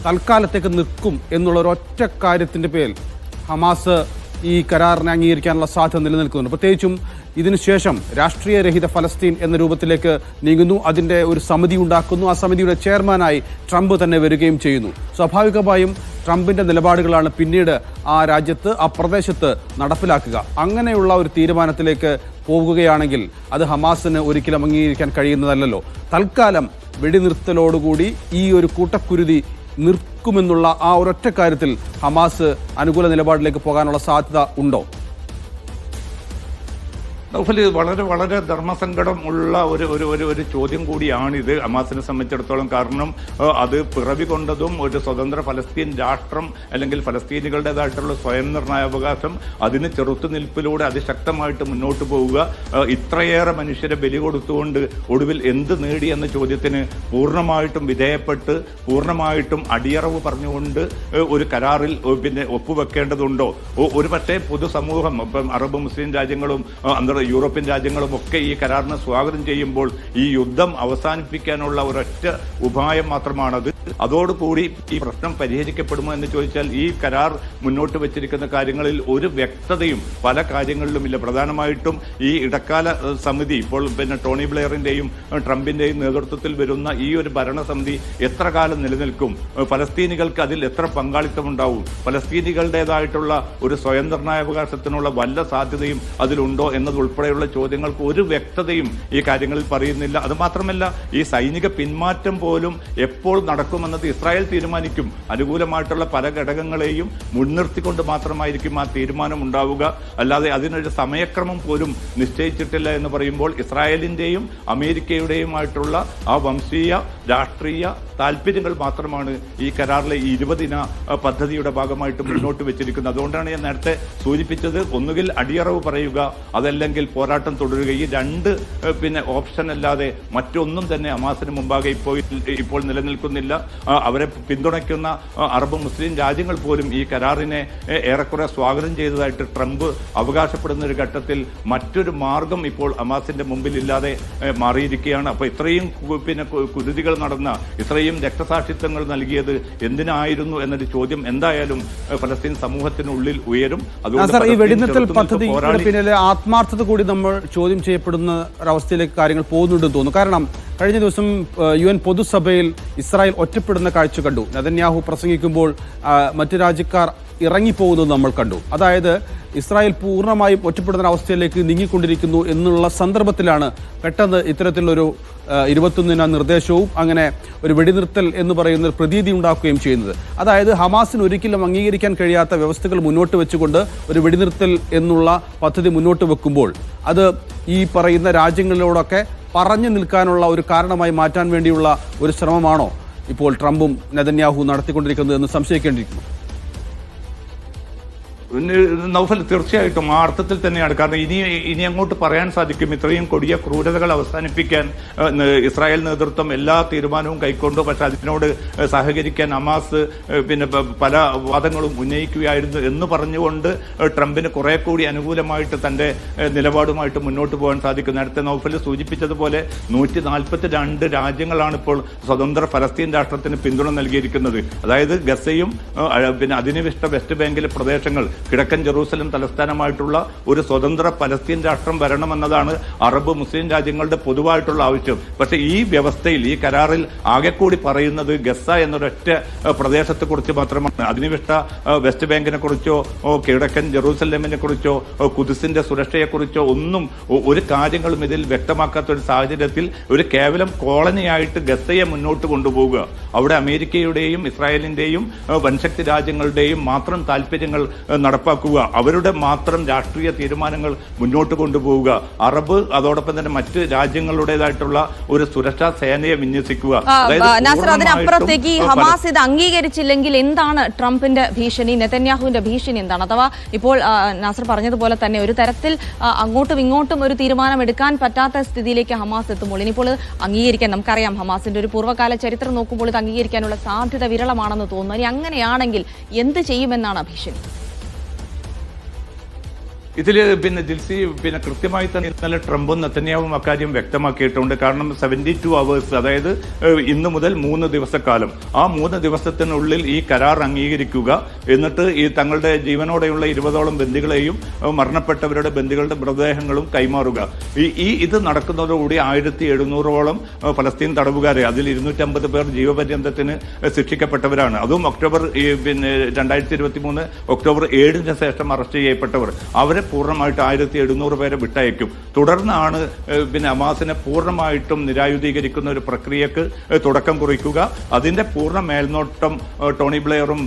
തൽക്കാലത്തേക്ക് നിൽക്കും എന്നുള്ള ഒരൊറ്റ കാര്യത്തിൻ്റെ പേരിൽ ഹമാസ് ഈ കരാറിനെ അംഗീകരിക്കാനുള്ള സാധ്യത നിലനിൽക്കുന്നുണ്ട്. പ്രത്യേകിച്ചും ഇതിനുശേഷം രാഷ്ട്രീയരഹിത ഫലസ്തീൻ എന്ന രൂപത്തിലേക്ക് നീങ്ങുന്നു. അതിൻ്റെ ഒരു സമിതി ഉണ്ടാക്കുന്നു. ആ സമിതിയുടെ ചെയർമാനായി ട്രംപ് തന്നെ വരികയും ചെയ്യുന്നു. സ്വാഭാവികമായും ട്രംപിൻ്റെ നിലപാടുകളാണ് പിന്നീട് ആ രാജ്യത്ത്, ആ പ്രദേശത്ത് നടപ്പിലാക്കുക. അങ്ങനെയുള്ള ഒരു തീരുമാനത്തിലേക്ക് പോകുകയാണെങ്കിൽ അത് ഹമാസിന് ഒരിക്കലും അംഗീകരിക്കാൻ കഴിയുന്നതല്ലല്ലോ. തൽക്കാലം വെടിനിർത്തലോടുകൂടി ഈ ഒരു കൂട്ടക്കുരുതി നിർക്കുമെന്നുള്ള ആ ഒരൊറ്റ കാര്യത്തിൽ ഹമാസ് അനുകൂല നിലപാടിലേക്ക് പോകാനുള്ള സാധ്യത ഉണ്ടോ? നൗഫല്, വളരെ വളരെ ധർമ്മസങ്കടം ഉള്ള ഒരു ചോദ്യം കൂടിയാണിത് ഹമാസിനെ സംബന്ധിച്ചിടത്തോളം. കാരണം അത് പിറവി കൊണ്ടതും ഒരു സ്വതന്ത്ര ഫലസ്തീൻ രാഷ്ട്രം അല്ലെങ്കിൽ ഫലസ്തീനികളുടേതായിട്ടുള്ള സ്വയം നിർണയാവകാശം, അതിന് ചെറുത്തുനിൽപ്പിലൂടെ അതിശക്തമായിട്ട് മുന്നോട്ട് പോവുക, ഇത്രയേറെ മനുഷ്യരെ ബലി കൊടുത്തുകൊണ്ട് ഒടുവിൽ എന്ത് നേടി എന്ന ചോദ്യത്തിന് പൂർണ്ണമായിട്ടും വിധേയപ്പെട്ട് പൂർണ്ണമായിട്ടും അടിയറവ് പറഞ്ഞുകൊണ്ട് ഒരു കരാറിൽ പിന്നെ ഒപ്പുവെക്കേണ്ടതുണ്ടോ? ഒരു പക്ഷേ പൊതുസമൂഹം, ഇപ്പം അറബ് മുസ്ലിം രാജ്യങ്ങളും യൂറോപ്യൻ രാജ്യങ്ങളും ഒക്കെ ഈ കരാറിനെ സ്വാഗതം ചെയ്യുമ്പോൾ ഈ യുദ്ധം അവസാനിപ്പിക്കാനുള്ള ഒരൊറ്റ ഉപായം മാത്രമാണത്. അതോടുകൂടി ഈ പ്രശ്നം പരിഹരിക്കപ്പെടുമോ എന്ന് ചോദിച്ചാൽ ഈ കരാർ മുന്നോട്ട് വെച്ചിരിക്കുന്ന കാര്യങ്ങളിൽ ഒരു വ്യക്തതയും പല കാര്യങ്ങളിലുമില്ല. പ്രധാനമായിട്ടും ഈ ഇടക്കാല സമിതി, ഇപ്പോൾ പിന്നെ ടോണി ബ്ലെയറിന്റെയും ട്രംപിന്റെയും നേതൃത്വത്തിൽ വരുന്ന ഈ ഒരു ഭരണസമിതി എത്ര കാലം നിലനിൽക്കും? ഫലസ്തീനികൾക്ക് അതിൽ എത്ര പങ്കാളിത്തം ഉണ്ടാവും? ഫലസ്തീനികളുടേതായിട്ടുള്ള ഒരു സ്വയം നിർണയാവകാശത്തിനുള്ള വല്ല സാധ്യതയും അതിലുണ്ടോ എന്നതുൾപ്പെടെയുള്ള ചോദ്യങ്ങൾക്ക് ഒരു വ്യക്തതയും ഈ കാര്യങ്ങളിൽ പറയുന്നില്ല. അതുമാത്രമല്ല, ഈ സൈനിക പിന്മാറ്റം പോലും എപ്പോൾ നടക്കുമെന്നത് ഇസ്രായേൽ തീരുമാനിക്കും. അനുകൂലമായിട്ടുള്ള പല ഘടകങ്ങളെയും മുൻനിർത്തിക്കൊണ്ട് മാത്രമായിരിക്കും ആ തീരുമാനം ഉണ്ടാവുക. അല്ലാതെ അതിനൊരു സമയക്രമം പോലും നിശ്ചയിച്ചിട്ടില്ല എന്ന് പറയുമ്പോൾ ഇസ്രായേലിന്റെയും അമേരിക്കയുടെയുമായിട്ടുള്ള ആ വംശീയ രാഷ്ട്രീയ താല്പര്യങ്ങൾ മാത്രമാണ് ഈ കരാറിലെ 20 ദിന പദ്ധതിയുടെ ഭാഗമായിട്ട് മുന്നോട്ട് വെച്ചിരിക്കുന്നത്. അതുകൊണ്ടാണ് ഞാൻ നേരത്തെ സൂചിപ്പിച്ചത്, ഒന്നുകിൽ അടിയറവ് പറയുക, അതല്ലെങ്കിൽ പോരാട്ടം തുടരുക. ഈ രണ്ട് പിന്നെ ഓപ്ഷൻ അല്ലാതെ മറ്റൊന്നും തന്നെ ഹമാസിന് മുമ്പാകെ ഇപ്പോൾ നിലനിൽക്കുന്നില്ല. അവരെ പിന്തുണയ്ക്കുന്ന അറബ് മുസ്ലിം രാജ്യങ്ങൾ പോലും ഈ കരാറിനെ ഏറെക്കുറെ സ്വാഗതം ചെയ്തതായിട്ട് ട്രംപ് അവകാശപ്പെടുന്ന ഒരു ഘട്ടത്തിൽ മറ്റൊരു മാർഗം ഇപ്പോൾ ഹമാസിന്റെ മുമ്പിൽ ഇല്ലാതെ മാറിയിരിക്കുകയാണ്. അപ്പോൾ ഇത്രയും പിന്നെ കുരുതികൾ നടന്ന, ഇത്രയും രക്തസാക്ഷിത്വങ്ങൾ നൽകിയത് എന്തിനായിരുന്നു എന്നൊരു ചോദ്യം എന്തായാലും ഫലസ്തീൻ സമൂഹത്തിനുള്ളിൽ ഉയരും. അതുകൊണ്ട് ഈ വെടിനിർത്തൽ പദ്ധതിയുടെ പിന്നിലെ ആത്മാർത്ഥത കൂടി നമ്മൾ ചോദ്യം ചെയ്യപ്പെടുന്ന ഒരവസ്ഥയിലേക്ക് കാര്യങ്ങൾ പോകുന്നുണ്ടെന്ന് തോന്നുന്നു. കാരണം കഴിഞ്ഞ ദിവസം UN പൊതുസഭയിൽ ഇസ്രായേൽ ഒറ്റപ്പെടുന്ന കാഴ്ച കണ്ടു. നെതന്യാഹു പ്രസംഗിക്കുമ്പോൾ മറ്റു രാജ്യക്കാർ ഇറങ്ങിപ്പോകുന്നത് നമ്മൾ കണ്ടു. അതായത് ഇസ്രായേൽ പൂർണ്ണമായും ഒറ്റപ്പെടുന്ന അവസ്ഥയിലേക്ക് നീങ്ങിക്കൊണ്ടിരിക്കുന്നു എന്നുള്ള സന്ദർഭത്തിലാണ് പെട്ടെന്ന് ഇത്തരത്തിലൊരു 21 നിർദ്ദേശവും അങ്ങനെ ഒരു വെടിനിർത്തൽ എന്ന് പറയുന്ന ഒരു പ്രതീതി ഉണ്ടാക്കുകയും ചെയ്യുന്നത്. അതായത് ഹമാസിന് ഒരിക്കലും അംഗീകരിക്കാൻ കഴിയാത്ത വ്യവസ്ഥകൾ മുന്നോട്ട് വെച്ചുകൊണ്ട് ഒരു വെടിനിർത്തൽ എന്നുള്ള പദ്ധതി മുന്നോട്ട് വെക്കുമ്പോൾ അത് ഈ പറയുന്ന രാജ്യങ്ങളിലോടൊക്കെ പറഞ്ഞു നിൽക്കാനുള്ള ഒരു കാരണമായി മാറ്റാൻ വേണ്ടിയുള്ള ഒരു ശ്രമമാണോ ഇപ്പോൾ ട്രംപും നെതന്യാഹു നടത്തിക്കൊണ്ടിരിക്കുന്നത് എന്ന് സംശയിക്കേണ്ടിയിരിക്കുന്നു? നൗഫൽ, തീർച്ചയായിട്ടും ആ അർത്ഥത്തിൽ തന്നെയാണ്. കാരണം ഇനി അങ്ങോട്ട് പറയാൻ സാധിക്കും, ഇത്രയും കൊടിയ ക്രൂരതകൾ അവസാനിപ്പിക്കാൻ ഇസ്രായേൽ നേതൃത്വം എല്ലാ തീരുമാനവും കൈക്കൊണ്ടു. പക്ഷെ അതിനോട് സഹകരിക്കാൻ ഹമാസ് പിന്നെ പല വാദങ്ങളും ഉന്നയിക്കുകയായിരുന്നു എന്ന് പറഞ്ഞുകൊണ്ട് ട്രംപിന് കുറെ കൂടി അനുകൂലമായിട്ട് തന്റെ നിലപാടുമായിട്ട് മുന്നോട്ട് പോകാൻ സാധിക്കും. നേരത്തെ നൗഫൽ സൂചിപ്പിച്ചതുപോലെ 142 രാജ്യങ്ങളാണ് ഇപ്പോൾ സ്വതന്ത്ര ഫലസ്തീൻ രാഷ്ട്രത്തിന് പിന്തുണ നൽകിയിരിക്കുന്നത്. അതായത് ഗസയും പിന്നെ അധിനിവേശ വെസ്റ്റ് ബാങ്കിലെ പ്രദേശങ്ങൾ, കിഴക്കൻ ജെറൂസലം തലസ്ഥാനമായിട്ടുള്ള ഒരു സ്വതന്ത്ര പലസ്തീൻ രാഷ്ട്രം വരണമെന്നതാണ് അറബ് മുസ്ലിം രാജ്യങ്ങളുടെ പൊതുവായിട്ടുള്ള ആവശ്യം. പക്ഷെ ഈ വ്യവസ്ഥയിൽ, ഈ കരാറിൽ ആകെ കൂടി പറയുന്നത് ഗസ എന്നൊരൊറ്റ പ്രദേശത്തെ കുറിച്ച് മാത്രമാണ്. അധിനിവേശ വെസ്റ്റ് ബാങ്കിനെ കുറിച്ചോ കിഴക്കൻ ജെറൂസലമിനെ കുറിച്ചോ ഖുദ്സിന്റെ സുരക്ഷയെക്കുറിച്ചോ ഒന്നും ഒരു കാര്യങ്ങളും ഇതിൽ വ്യക്തമാക്കാത്ത ഒരു സാഹചര്യത്തിൽ ഒരു കേവലം കോളനിയായിട്ട് ഗസയെ മുന്നോട്ട് കൊണ്ടുപോവുക, അവിടെ അമേരിക്കയുടെയും ഇസ്രായേലിന്റെയും വൻശക്തി രാജ്യങ്ങളുടെയും മാത്രം താല്പര്യങ്ങൾ നടപ്പാക്കുക, അവരുടെ മാത്രം രാഷ്ട്രീയ തീരുമാനങ്ങൾ മുന്നോട്ട് കൊണ്ടുപോവുക, അറബ് അതോടൊപ്പം തന്നെ മറ്റ് രാജ്യങ്ങളുടേതായിട്ടുള്ള ഒരു സുരക്ഷാ സേനയെ വിന്യസിക്കുക. അതിനപ്പുറത്തേക്ക് ഹമാസ് ഇത് അംഗീകരിച്ചില്ലെങ്കിൽ എന്താണ് ട്രംപിന്റെ ഭീഷണി, നെതന്യാഹുവിന്റെ ഭീഷണി എന്താണ്? അഥവാ ഇപ്പോൾ നാസർ പറഞ്ഞതുപോലെ തന്നെ ഒരു തരത്തിൽ അങ്ങോട്ടും ഇങ്ങോട്ടും ഒരു തീരുമാനം എടുക്കാൻ പറ്റാത്ത സ്ഥിതിയിലേക്ക് ഹമാസ് എത്തുമ്പോൾ ഇനിയിപ്പോൾ അംഗീകരിക്കാൻ, നമുക്കറിയാം ഹമാസിന്റെ ഒരു പൂർവ്വകാല ചരിത്രം നോക്കുമ്പോൾ ഇത് അംഗീകരിക്കാനുള്ള സാധ്യത വിരളമാണെന്ന് തോന്നുന്നു. ഇനി അങ്ങനെയാണെങ്കിൽ എന്ത് ചെയ്യുമെന്നാണ് ഭീഷണി? ഇതിൽ പിന്നെ ജിൽസി പിന്നെ കൃത്യമായി തന്നെ ഇന്നലെ ട്രംപും നെതന്യാഹുവും അക്കാര്യം വ്യക്തമാക്കിയിട്ടുണ്ട്. കാരണം 72 hours, അതായത് ഇന്ന് മുതൽ 3 ദിവസക്കാലം, ആ 3 ദിവസത്തിനുള്ളിൽ ഈ കരാർ അംഗീകരിക്കുക, എന്നിട്ട് ഈ തങ്ങളുടെ ജീവനോടെയുള്ള 20ഓളം ബന്ദികളെയും മരണപ്പെട്ടവരുടെ ബന്ദികളുടെ മൃതദേഹങ്ങളും കൈമാറുക. ഇത് നടക്കുന്നതോടുകൂടി 1700ഓളം ഫലസ്തീൻ തടവുകാരെ, അതിൽ 250 പേർ ജീവപര്യന്തത്തിന് ശിക്ഷിക്കപ്പെട്ടവരാണ്. അതും പിന്നെ 2023 ഒക്ടോബർ 7 ശേഷം അറസ്റ്റ് ചെയ്യപ്പെട്ടവർ. അവരെ പൂർണ്ണമായിട്ട് 1700 പേരെ വിട്ടയക്കും. തുടർന്നാണ് പിന്നെ ഹമാസിനെ പൂർണ്ണമായിട്ടും നിരായുധീകരിക്കുന്ന ഒരു പ്രക്രിയക്ക് തുടക്കം കുറിക്കുക. അതിന്റെ പൂർണ്ണ മേൽനോട്ടം ടോണി ബ്ലെയറും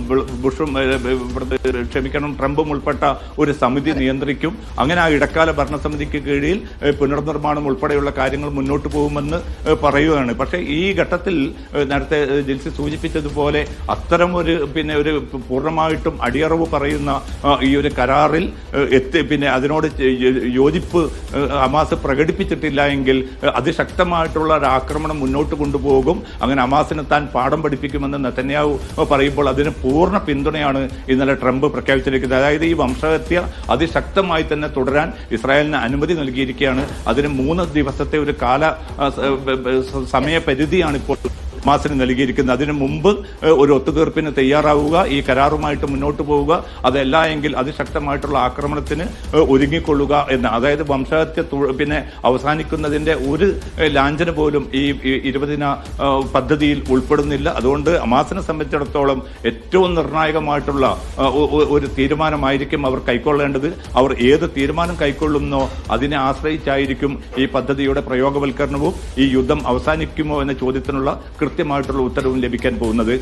ട്രംപും ഉൾപ്പെട്ട ഒരു സമിതി നിയന്ത്രിക്കും. അങ്ങനെ ആ ഇടക്കാല ഭരണസമിതിക്ക് കീഴിൽ പുനർനിർമ്മാണം ഉൾപ്പെടെയുള്ള കാര്യങ്ങൾ മുന്നോട്ട് പോകുമെന്ന് പറയുകയാണ്. പക്ഷേ ഈ ഘട്ടത്തിൽ നേരത്തെ ജിൽസി സൂചിപ്പിച്ചതുപോലെ അത്തരം ഒരു പൂർണ്ണമായിട്ടും അടിയറവ് പറയുന്ന ഈ ഒരു കരാറിൽ പിന്നെ അതിനോട് യോജിപ്പ് ഹമാസ് പ്രകടിപ്പിച്ചിട്ടില്ല എങ്കിൽ അതിശക്തമായിട്ടുള്ള ഒരു ആക്രമണം മുന്നോട്ട് കൊണ്ടുപോകും. അങ്ങനെ ഹമാസിനെ താൻ പാഠം പഠിപ്പിക്കുമെന്ന് നെതന്യാഹു പറയുമ്പോൾ അതിന് പൂർണ്ണ പിന്തുണയാണ് ഇന്നലെ ട്രംപ് പ്രഖ്യാപിച്ചിരിക്കുന്നത്. അതായത് ഈ വംശഹത്യ അതിശക്തമായി തന്നെ തുടരാൻ ഇസ്രായേലിന് അനുമതി നൽകിയിരിക്കുകയാണ്. അതിന് 3 ദിവസത്തെ ഒരു സമയപരിധിയാണ് ഇപ്പോൾ ഹമാസിന് നൽകിയിരിക്കുന്നത്. അതിനു മുമ്പ് ഒരു ഒത്തുതീർപ്പിന് തയ്യാറാവുക, ഈ കരാറുമായിട്ട് മുന്നോട്ട് പോവുക, അതല്ല എങ്കിൽ അതിശക്തമായിട്ടുള്ള ആക്രമണത്തിന് ഒരുങ്ങിക്കൊള്ളുക എന്ന്. അതായത് വംശഹത്യ പിന്നെ അവസാനിക്കുന്നതിന്റെ ഒരു ലാഞ്ചന പോലും ഈ 20 ദിന പദ്ധതിയിൽ ഉൾപ്പെടുന്നില്ല. അതുകൊണ്ട് ഹമാസിനെ സംബന്ധിച്ചിടത്തോളം ഏറ്റവും നിർണായകമായിട്ടുള്ള ഒരു തീരുമാനമായിരിക്കും അവർ കൈക്കൊള്ളേണ്ടത്. അവർ ഏത് തീരുമാനം കൈക്കൊള്ളുന്നോ അതിനെ ആശ്രയിച്ചായിരിക്കും ഈ പദ്ധതിയുടെ പ്രയോഗവൽക്കരണവും ഈ യുദ്ധം അവസാനിക്കുമോ എന്ന ചോദ്യത്തിനുള്ള കൃത്യമായിട്ടുള്ള ഉത്തരവും ലഭിക്കാൻ പോകുന്നത്.